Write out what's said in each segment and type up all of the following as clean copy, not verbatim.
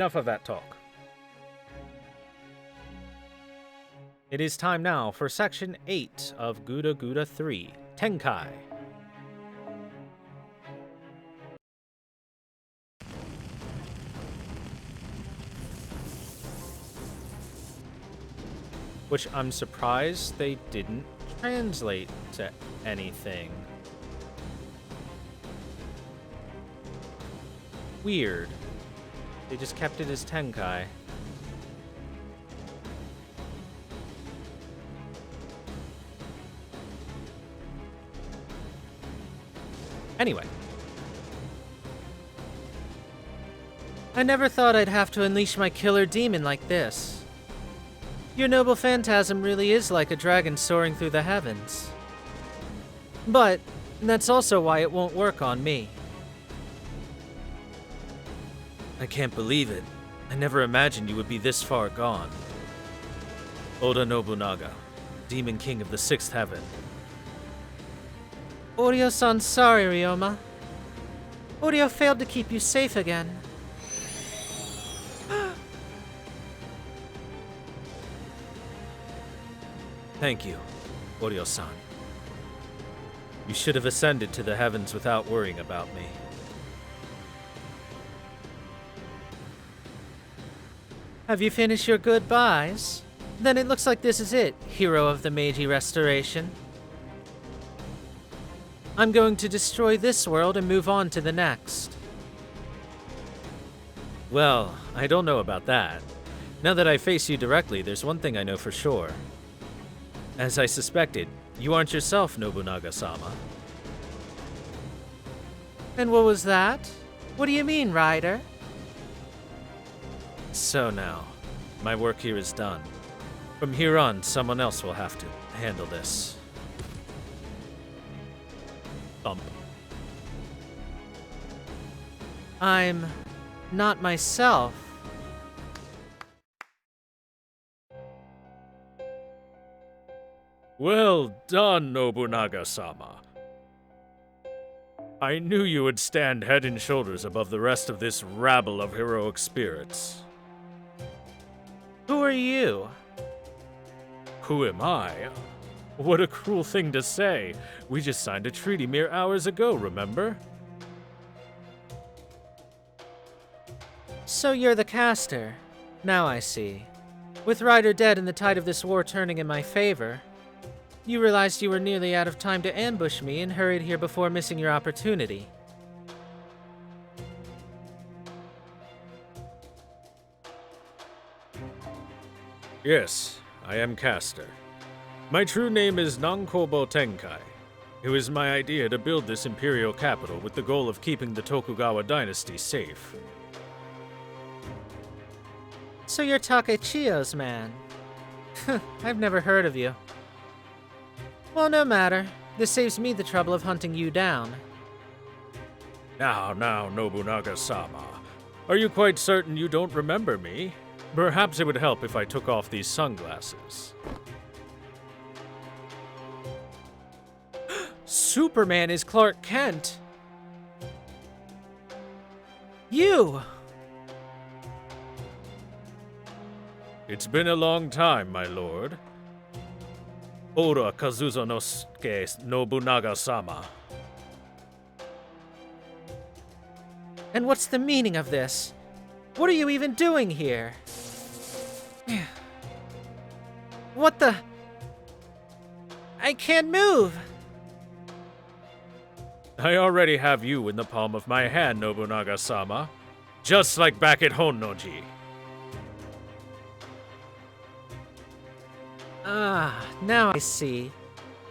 Enough of that talk. It is time now for Section 8 of Guda Guda 3, Tenkai. Which I'm surprised they didn't translate to anything. Weird. They just kept it as Tenkai. Anyway. I never thought I'd have to unleash my killer demon like this. Your noble phantasm really is like a dragon soaring through the heavens. But that's also why it won't work on me. I can't believe it. I never imagined you would be this far gone. Oda Nobunaga, Demon King of the Sixth Heaven. Oryo-san, sorry, Ryoma. Oryo failed to keep you safe again. Thank you, Oryo-san. You should have ascended to the heavens without worrying about me. Have you finished your goodbyes? Then it looks like this is it, hero of the Meiji Restoration. I'm going to destroy this world and move on to the next. Well, I don't know about that. Now that I face you directly, there's one thing I know for sure. As I suspected, you aren't yourself Nobunaga Sama. And what was that? What do you mean, Rider? So now, my work here is done. From here on, someone else will have to handle this. Thump. I'm not myself. Well done, Nobunaga Sama. I knew you would stand head and shoulders above the rest of this rabble of heroic spirits. Who are you? Who am I? What a cruel thing to say. We just signed a treaty mere hours ago, remember? So you're the caster. Now I see. With Ryder dead and the tide of this war turning in my favor, you realized you were nearly out of time to ambush me and hurried here before missing your opportunity. Yes, I am caster. My true name is Nankobo Tenkai. It was my idea to build this imperial capital with the goal of keeping the Tokugawa dynasty safe. So you're Takechiyo's man. I've never heard of you. Well, no matter. This saves me the trouble of hunting you down. Now, Nobunaga Sama. Are you quite certain you don't remember me? Perhaps it would help if I took off these sunglasses. Superman is Clark Kent. You! It's been a long time, my lord. Ora Kazuzonosuke Nobunaga Sama. And what's the meaning of this? What are you even doing here? What the? I can't move! I already have you in the palm of my hand, Nobunaga Sama. Just like back at Honnoji. Ah, now I see.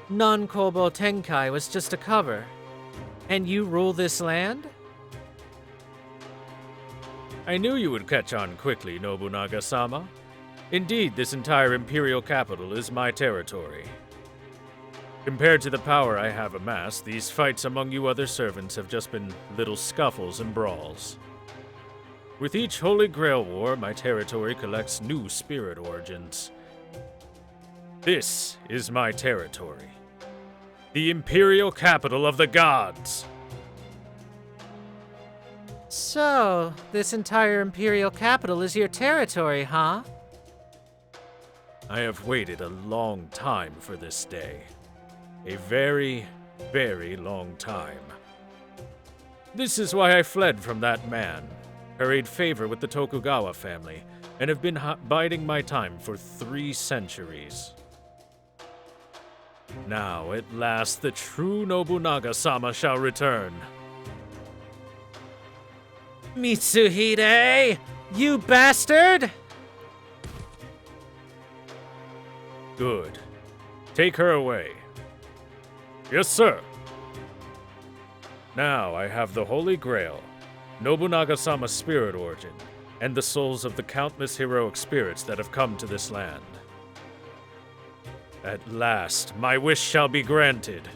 Non-Kobo Tenkai was just a cover. And you rule this land? I knew you would catch on quickly, Nobunaga Sama. Indeed, this entire imperial capital is my territory. Compared to the power I have amassed, these fights among you other servants have just been little scuffles and brawls. With each Holy Grail war, my territory collects new spirit origins. This is my territory. The imperial capital of the gods. So, this entire Imperial capital is your territory, huh? I have waited a long time for this day. A very, very long time. This is why I fled from that man, curried favor with the Tokugawa family, and have been biding my time for 3 centuries. Now, at last, the true Nobunaga Sama shall return. Mitsuhide! You bastard! Good. Take her away. Yes, sir. Now I have the Holy Grail, Nobunaga Sama's spirit origin, and the souls of the countless heroic spirits that have come to this land. At last, my wish shall be granted.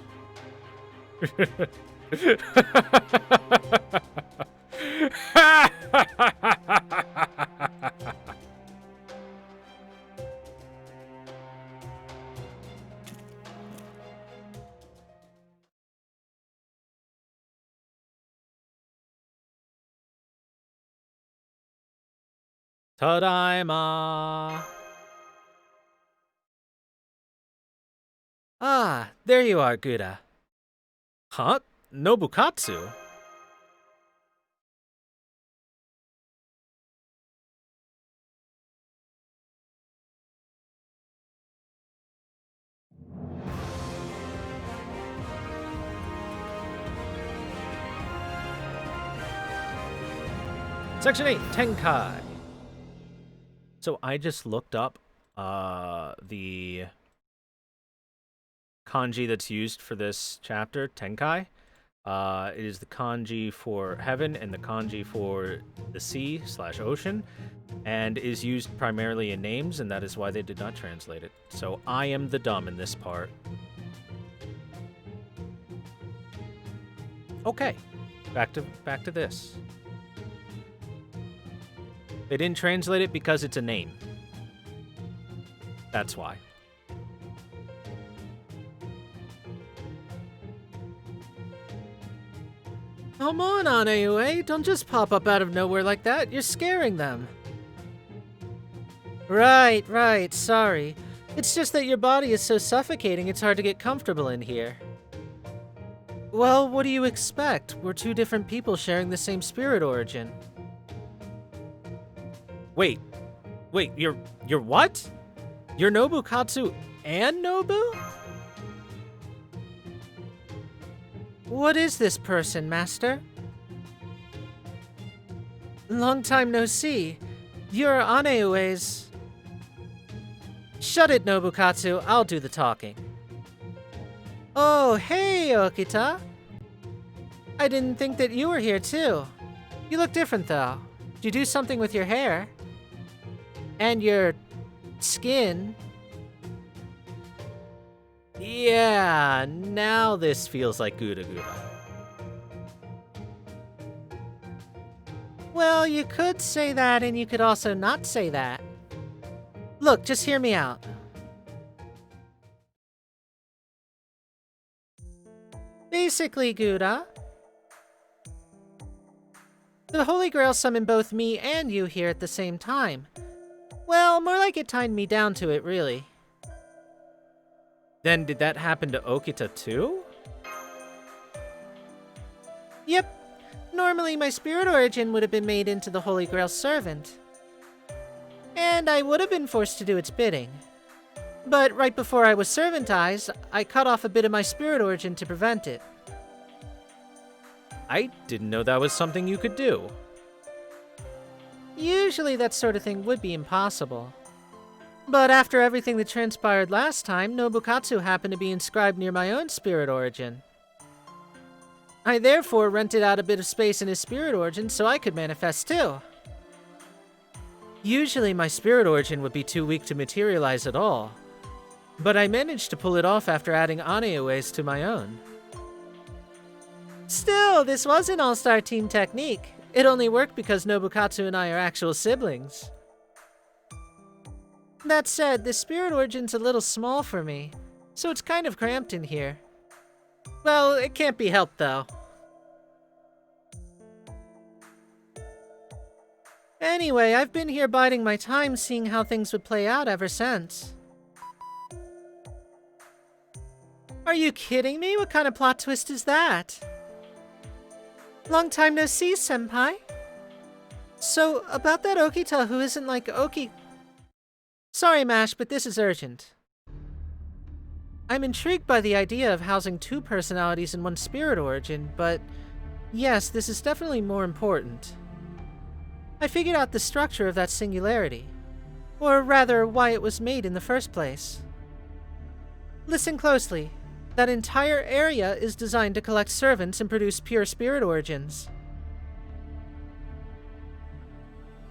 Tadaima! Ah, there you are, Guda. Huh? Nobukatsu? Section 8, Tenkai. So I just looked up the kanji that's used for this chapter, Tenkai. It is the kanji for heaven and the kanji for the sea/ocean, and is used primarily in names, and that is why they did not translate it. So I am the dumb in this part. Okay, back to this. They didn't translate it because it's a name. That's why. Come on, Anaue, don't just pop up out of nowhere like that. You're scaring them. Right, sorry. It's just that your body is so suffocating it's hard to get comfortable in here. Well, what do you expect? We're 2 different people sharing the same spirit origin. Wait, you're what? You're Nobukatsu and Nobu? What is this person, Master? Long time no see. You're Aneue's... Shut it, Nobukatsu. I'll do the talking. Oh, hey, Okita. I didn't think that you were here, too. You look different, though. Did you do something with your hair? And your... skin? Yeah, now this feels like Guda Guda. Well, you could say that, and you could also not say that. Look, just hear me out. Basically, Guda, the Holy Grail summoned both me and you here at the same time. Well, more like it tied me down to it, really. Then did that happen to Okita too? Yep. Normally my spirit origin would have been made into the Holy Grail's servant. And I would have been forced to do its bidding. But right before I was servantized, I cut off a bit of my spirit origin to prevent it. I didn't know that was something you could do. Usually that sort of thing would be impossible. But after everything that transpired last time, Nobukatsu happened to be inscribed near my own spirit origin. I therefore rented out a bit of space in his spirit origin so I could manifest too. Usually my spirit origin would be too weak to materialize at all. But I managed to pull it off after adding Aneue's to my own. Still, this was an all-star team technique. It only worked because Nobukatsu and I are actual siblings. That said, the spirit origin's a little small for me, so it's kind of cramped in here. Well, it can't be helped though. Anyway, I've been here biding my time seeing how things would play out ever since. Are you kidding me? What kind of plot twist is that? Long time no see, senpai. So, about that Okita who isn't like Sorry, Mash, but this is urgent. I'm intrigued by the idea of housing two personalities in one spirit origin, but yes, this is definitely more important. I figured out the structure of that singularity. Or rather, why it was made in the first place. Listen closely. That entire area is designed to collect servants and produce pure spirit origins.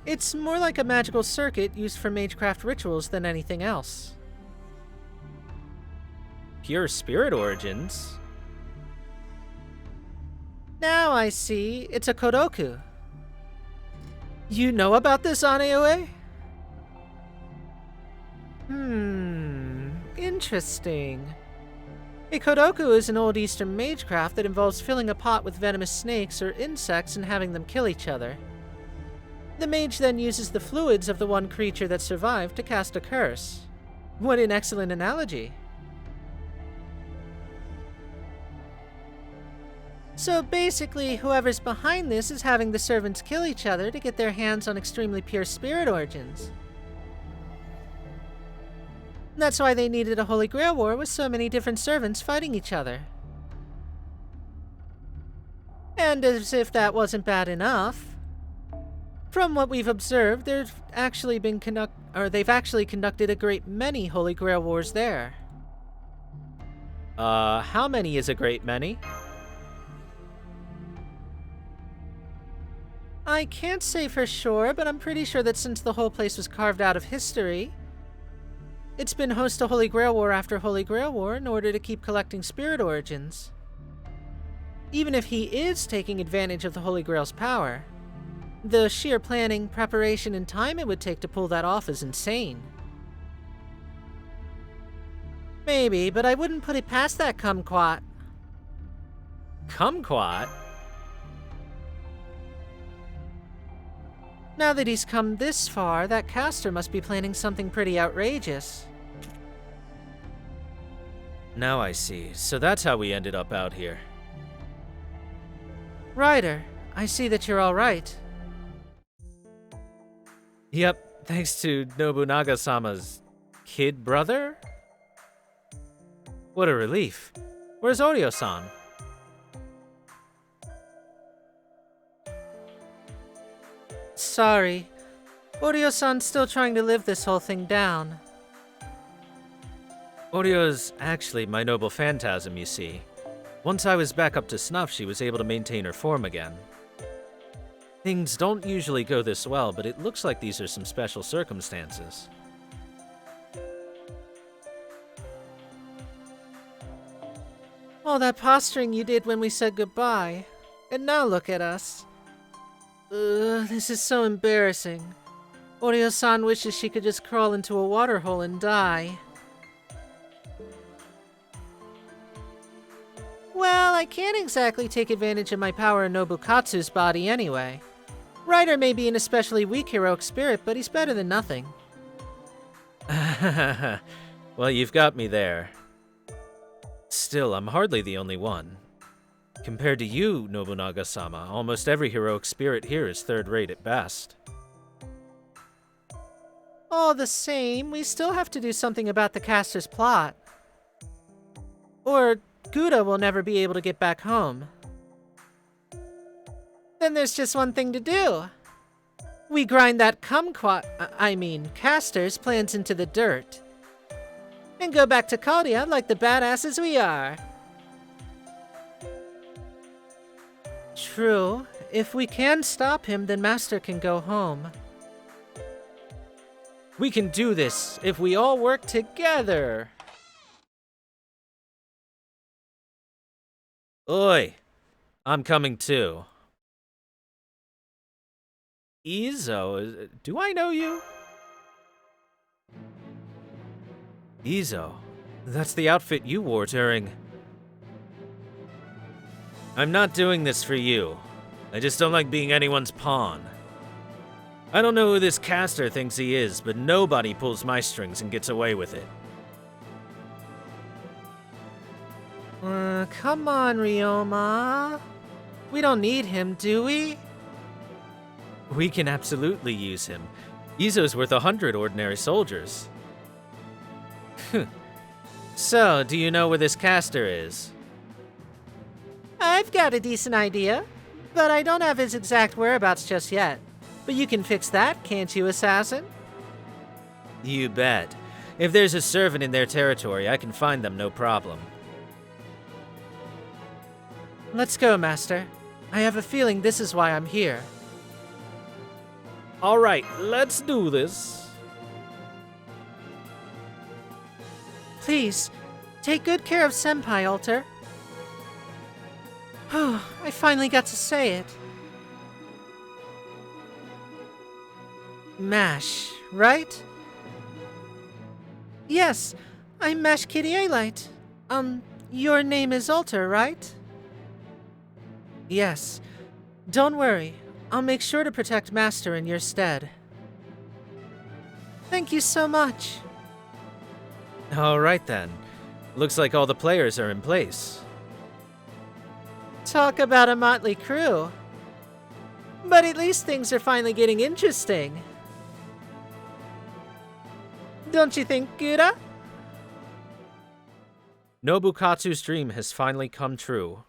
It's more like a magical circuit used for magecraft rituals than anything else. Pure spirit origins? Now I see. It's a Kodoku. You know about this, Anaue? Interesting. A Kodoku is an old Eastern magecraft that involves filling a pot with venomous snakes or insects and having them kill each other. The mage then uses the fluids of the one creature that survived to cast a curse. What an excellent analogy. So basically, whoever's behind this is having the servants kill each other to get their hands on extremely pure spirit origins. That's why they needed a Holy Grail War with so many different servants fighting each other. And as if that wasn't bad enough, from what we've observed, they've actually conducted a great many Holy Grail Wars there. How many is a great many? I can't say for sure, but I'm pretty sure that since the whole place was carved out of history, it's been host to Holy Grail War after Holy Grail War in order to keep collecting spirit origins. Even if he is taking advantage of the Holy Grail's power, the sheer planning, preparation, and time it would take to pull that off is insane. Maybe, but I wouldn't put it past that kumquat. Kumquat? Now that he's come this far, that caster must be planning something pretty outrageous. Now I see. So that's how we ended up out here. Ryder, I see that you're all right. Yep, thanks to Nobunaga Sama's kid brother? What a relief. Where's Oryo-san? Sorry. Oryo-san's still trying to live this whole thing down. Orio's actually my noble phantasm, you see. Once I was back up to snuff, she was able to maintain her form again. Things don't usually go this well, but it looks like these are some special circumstances. All that posturing you did when we said goodbye. And now look at us. This is so embarrassing. Oryo-san wishes she could just crawl into a waterhole and die. Well, I can't exactly take advantage of my power in Nobukatsu's body anyway. Ryder may be an especially weak heroic spirit, but he's better than nothing. Well, you've got me there. Still, I'm hardly the only one. Compared to you, Nobunaga Sama, almost every heroic spirit here is third-rate at best. All the same, we still have to do something about the caster's plot. Or Guda will never be able to get back home. Then there's just one thing to do. We grind that caster's plans into the dirt. And go back to Kodia like the badasses we are. True. If we can stop him, then Master can go home. We can do this if we all work together. Oi, I'm coming too. Izo, do I know you? Izo, that's the outfit you wore during... I'm not doing this for you. I just don't like being anyone's pawn. I don't know who this caster thinks he is, but nobody pulls my strings and gets away with it. Come on, Ryoma. We don't need him, do we? We can absolutely use him. Izo's worth 100 ordinary soldiers. So, do you know where this caster is? I've got a decent idea, but I don't have his exact whereabouts just yet. But you can fix that, can't you, assassin? You bet. If there's a servant in their territory, I can find them no problem. Let's go, Master. I have a feeling this is why I'm here. All right, let's do this. Please, take good care of Senpai, Alter. I finally got to say it. Mash, right? Yes, I'm Mash Kitty Alite. Your name is Alter, right? Yes. Don't worry. I'll make sure to protect Master in your stead. Thank you so much. All right then. Looks like all the players are in place. Talk about a motley crew. But at least things are finally getting interesting. Don't you think, Guda? Nobukatsu's dream has finally come true.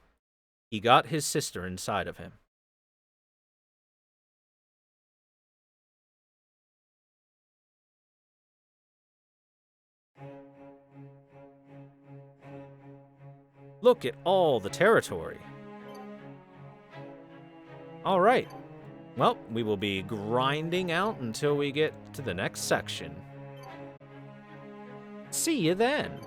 He got his sister inside of him. Look at all the territory. All right. Well, we will be grinding out until we get to the next section. See you then.